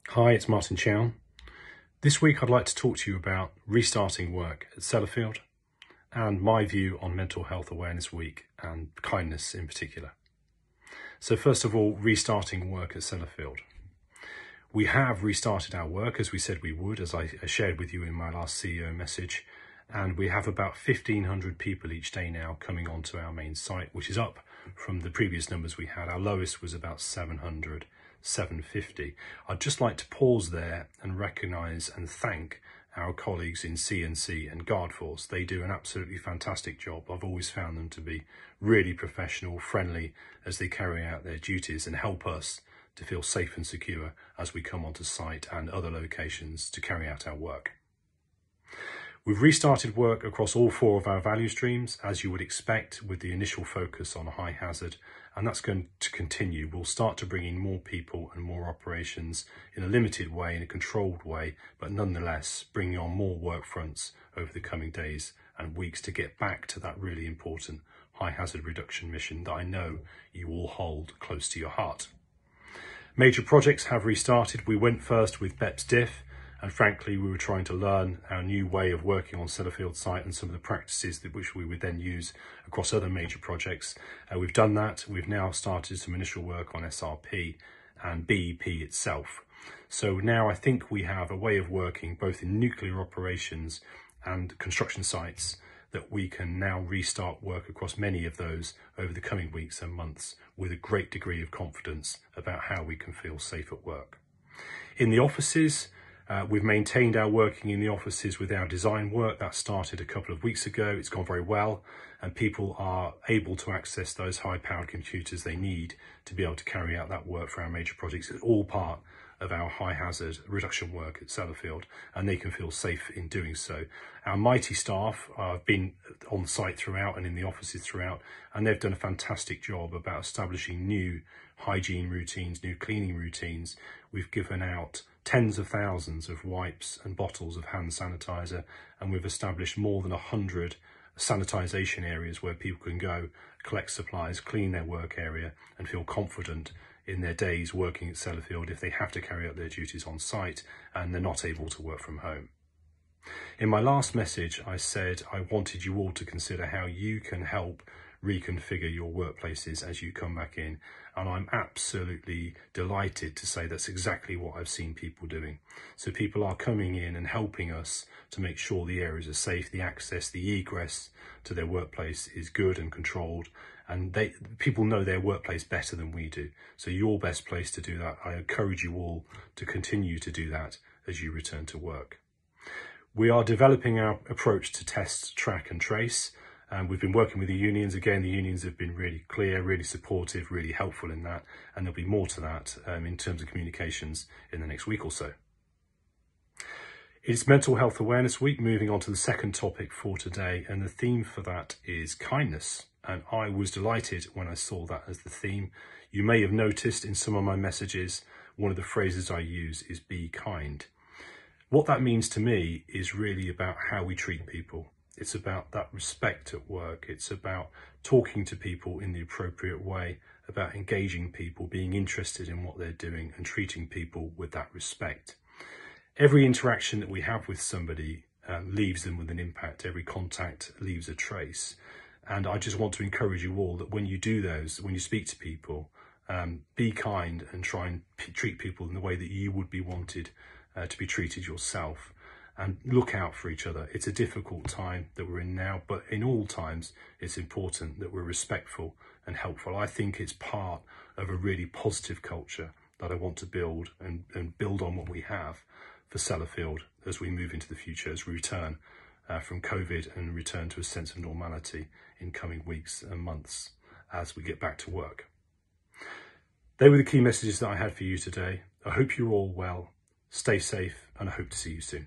Hi, it's Martin Chown. This week I'd like to talk to you about restarting work at Sellafield and my view on Mental Health Awareness Week and kindness in particular. So first of all, restarting work at Sellafield. We have restarted our work as we said we would, as I shared with you in my last CEO message, and we have about 1,500 people each day now coming onto our main site, which is up from the previous numbers we had. Our lowest was about 700, 750. I'd just like to pause there and recognise and thank our colleagues in CNC and Guard Force. They do an absolutely fantastic job. I've always found them to be really professional, friendly as they carry out their duties and help us to feel safe and secure as we come onto site and other locations to carry out our work. We've restarted work across all 4 of our value streams, as you would expect, with the initial focus on high hazard, and that's going to continue. We'll start to bring in more people and more operations in a limited way, in a controlled way, but nonetheless bringing on more work fronts over the coming days and weeks to get back to that really important high hazard reduction mission that I know you all hold close to your heart. Major projects have restarted. We went first with BEPS Diff, and frankly, we were trying to learn our new way of working on Sellafield site and some of the practices which we would then use across other major projects. We've done that. We've now started some initial work on SRP and BEP itself. So now I think we have a way of working both in nuclear operations and construction sites that we can now restart work across many of those over the coming weeks and months with a great degree of confidence about how we can feel safe at work. In the offices, we've maintained our working in the offices with our design work. That started a couple of weeks ago. It's gone very well, and people are able to access those high-powered computers they need to be able to carry out that work for our major projects. It's all part of our high hazard reduction work at Sellafield, and they can feel safe in doing so. Our mighty staff have been on site throughout and in the offices throughout, and they've done a fantastic job about establishing new hygiene routines, new cleaning routines. We've given out tens of thousands of wipes and bottles of hand sanitizer, and we've established more than 100 sanitisation areas where people can go, collect supplies, clean their work area and feel confident in their days working at Sellafield if they have to carry out their duties on site and they're not able to work from home. In my last message, I said I wanted you all to consider how you can help reconfigure your workplaces as you come back in, and I'm absolutely delighted to say that's exactly what I've seen people doing. So people are coming in and helping us to make sure the areas are safe, the access, the egress to their workplace is good and controlled, and people know their workplace better than we do. So you're best placed to do that. I encourage you all to continue to do that as you return to work. We are developing our approach to test, track and trace. We've been working with the unions. Again, the unions have been really clear, really supportive, really helpful in that. And there'll be more to that in terms of communications in the next week or so. It's Mental Health Awareness Week, moving on to the second topic for today. And the theme for that is kindness. And I was delighted when I saw that as the theme. You may have noticed in some of my messages, one of the phrases I use is be kind. What that means to me is really about how we treat people. It's about that respect at work. It's about talking to people in the appropriate way, about engaging people, being interested in what they're doing and treating people with that respect. Every interaction that we have with somebody leaves them with an impact. Every contact leaves a trace. And I just want to encourage you all that when you do those, when you speak to people, be kind and try and treat people in the way that you would be wanted to be treated yourself. And look out for each other. It's a difficult time that we're in now, but in all times, it's important that we're respectful and helpful. I think it's part of a really positive culture that I want to build and build on what we have for Sellafield as we move into the future, as we return from COVID and return to a sense of normality in coming weeks and months as we get back to work. They were the key messages that I had for you today. I hope you're all well, stay safe, and I hope to see you soon.